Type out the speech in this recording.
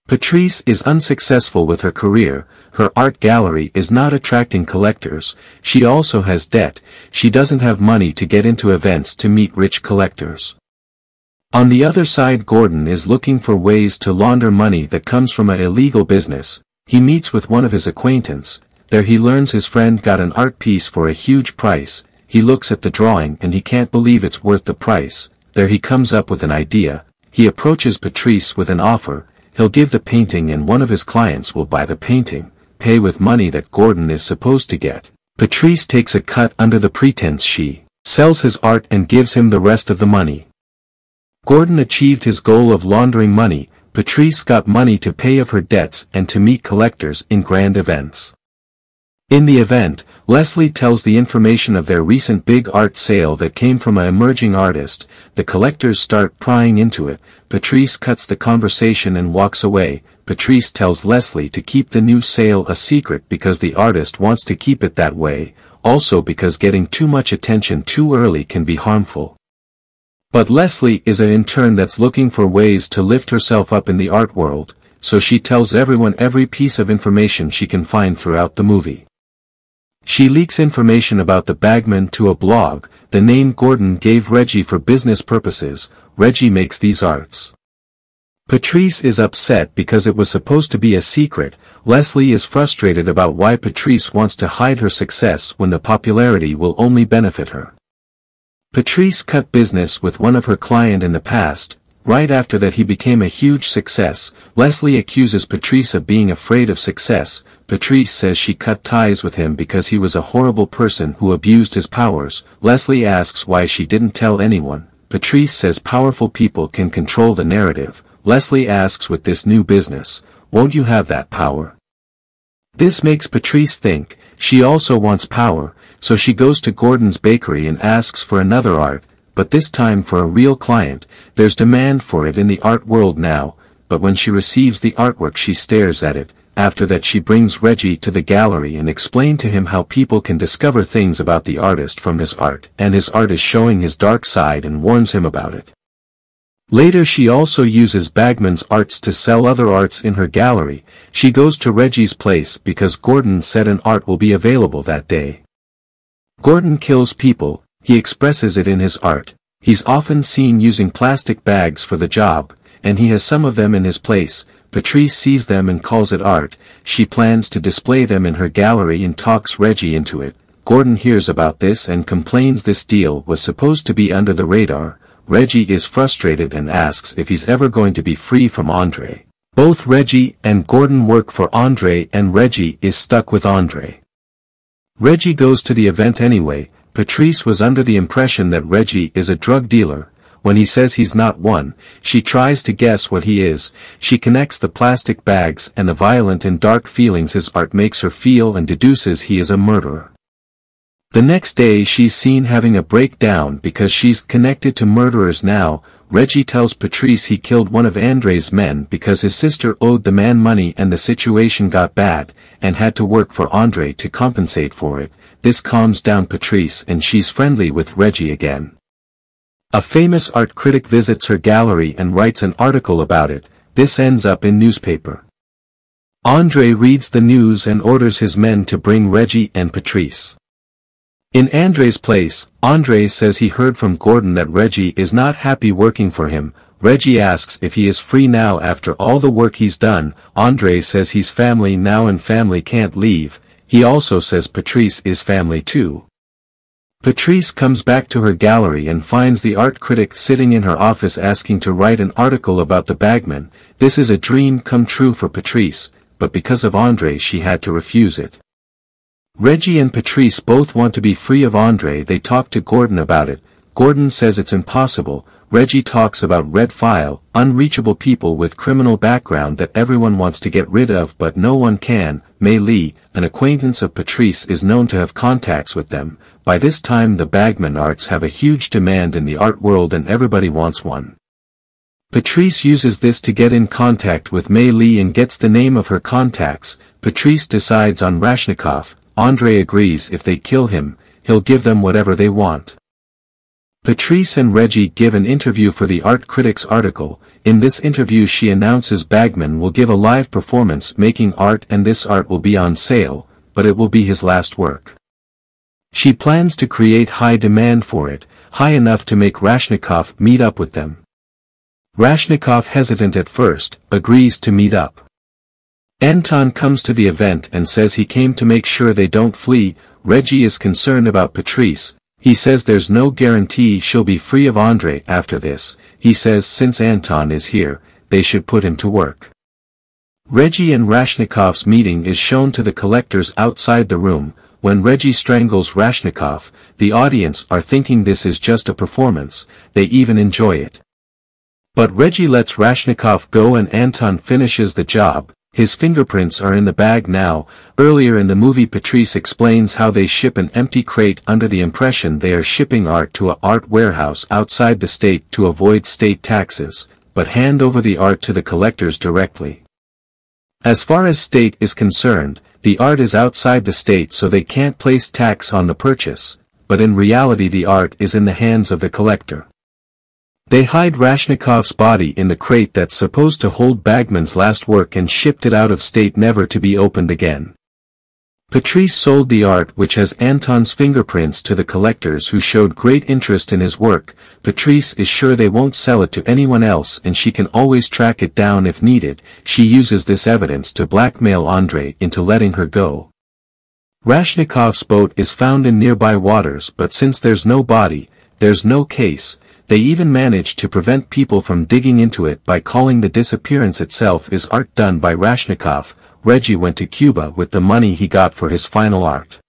Patrice is unsuccessful with her career, her art gallery is not attracting collectors, she also has debt, she doesn't have money to get into events to meet rich collectors. On the other side, Gordon is looking for ways to launder money that comes from an illegal business. He meets with one of his acquaintances, there he learns his friend got an art piece for a huge price, he looks at the drawing and he can't believe it's worth the price, there he comes up with an idea, he approaches Patrice with an offer, he'll give the painting and one of his clients will buy the painting, pay with money that Gordon is supposed to get. Patrice takes a cut under the pretense she sells his art and gives him the rest of the money. Gordon achieved his goal of laundering money, Patrice got money to pay off her debts and to meet collectors in grand events. In the event, Leslie tells the information of their recent big art sale that came from an emerging artist, the collectors start prying into it, Patrice cuts the conversation and walks away, Patrice tells Leslie to keep the new sale a secret because the artist wants to keep it that way, also because getting too much attention too early can be harmful. But Leslie is an intern that's looking for ways to lift herself up in the art world, so she tells everyone every piece of information she can find throughout the movie. She leaks information about the Bagman to a blog, the name Gordon gave Reggie for business purposes, Reggie makes these arts. Patrice is upset because it was supposed to be a secret, Leslie is frustrated about why Patrice wants to hide her success when the popularity will only benefit her. Patrice cut business with one of her clients in the past, right after that he became a huge success, Leslie accuses Patrice of being afraid of success, Patrice says she cut ties with him because he was a horrible person who abused his powers, Leslie asks why she didn't tell anyone, Patrice says powerful people can control the narrative, Leslie asks with this new business, won't you have that power? This makes Patrice think, she also wants power, so she goes to Gordon's bakery and asks for another art, but this time for a real client, there's demand for it in the art world now, but when she receives the artwork she stares at it, after that she brings Reggie to the gallery and explains to him how people can discover things about the artist from his art, and his art is showing his dark side and warns him about it. Later she also uses Bagman's arts to sell other arts in her gallery, she goes to Reggie's place because Gordon said an art will be available that day. Gordon kills people, he expresses it in his art, he's often seen using plastic bags for the job, and he has some of them in his place, Patrice sees them and calls it art, she plans to display them in her gallery and talks Reggie into it, Gordon hears about this and complains this deal was supposed to be under the radar, Reggie is frustrated and asks if he's ever going to be free from Andre. Both Reggie and Gordon work for Andre and Reggie is stuck with Andre. Reggie goes to the event anyway, Patrice was under the impression that Reggie is a drug dealer, when he says he's not one, she tries to guess what he is, she connects the plastic bags and the violent and dark feelings his art makes her feel and deduces he is a murderer. The next day she's seen having a breakdown because she's connected to murderers now, Reggie tells Patrice he killed one of Andre's men because his sister owed the man money and the situation got bad, and had to work for Andre to compensate for it, this calms down Patrice and she's friendly with Reggie again. A famous art critic visits her gallery and writes an article about it, this ends up in newspaper. Andre reads the news and orders his men to bring Reggie and Patrice. In Andre's place, Andre says he heard from Gordon that Reggie is not happy working for him, Reggie asks if he is free now after all the work he's done, Andre says he's family now and family can't leave, he also says Patrice is family too. Patrice comes back to her gallery and finds the art critic sitting in her office asking to write an article about the Bagman, this is a dream come true for Patrice, but because of Andre she had to refuse it. Reggie and Patrice both want to be free of Andre, they talk to Gordon about it, Gordon says it's impossible, Reggie talks about red file, unreachable people with criminal background that everyone wants to get rid of but no one can, Mei Li, an acquaintance of Patrice is known to have contacts with them, by this time the Bagman arts have a huge demand in the art world and everybody wants one. Patrice uses this to get in contact with Mei Li and gets the name of her contacts, Patrice decides on Rashnikov, Andre agrees if they kill him, he'll give them whatever they want. Patrice and Reggie give an interview for the Art Critics article. In this interview she announces Bagman will give a live performance making art, and this art will be on sale, but it will be his last work. She plans to create high demand for it, high enough to make Rashnikov meet up with them. Rashnikov, hesitant at first, agrees to meet up. Anton comes to the event and says he came to make sure they don't flee. Reggie is concerned about Patrice. He says there's no guarantee she'll be free of Andrei after this. He says since Anton is here, they should put him to work. Reggie and Rashnikov's meeting is shown to the collectors outside the room. When Reggie strangles Rashnikov, the audience are thinking this is just a performance, they even enjoy it. But Reggie lets Rashnikov go and Anton finishes the job. His fingerprints are in the bag now. Earlier in the movie Patrice explains how they ship an empty crate under the impression they are shipping art to an art warehouse outside the state to avoid state taxes, but hand over the art to the collectors directly. As far as state is concerned, the art is outside the state so they can't place tax on the purchase, but in reality the art is in the hands of the collector. They hide Rashnikov's body in the crate that's supposed to hold Bagman's last work and shipped it out of state never to be opened again. Patrice sold the art, which has Anton's fingerprints, to the collectors who showed great interest in his work. Patrice is sure they won't sell it to anyone else and she can always track it down if needed. She uses this evidence to blackmail Andrei into letting her go. Rashnikov's boat is found in nearby waters, but since there's no body, there's no case. They even managed to prevent people from digging into it by calling the disappearance itself is art done by Rashnikov. Reggie went to Cuba with the money he got for his final art.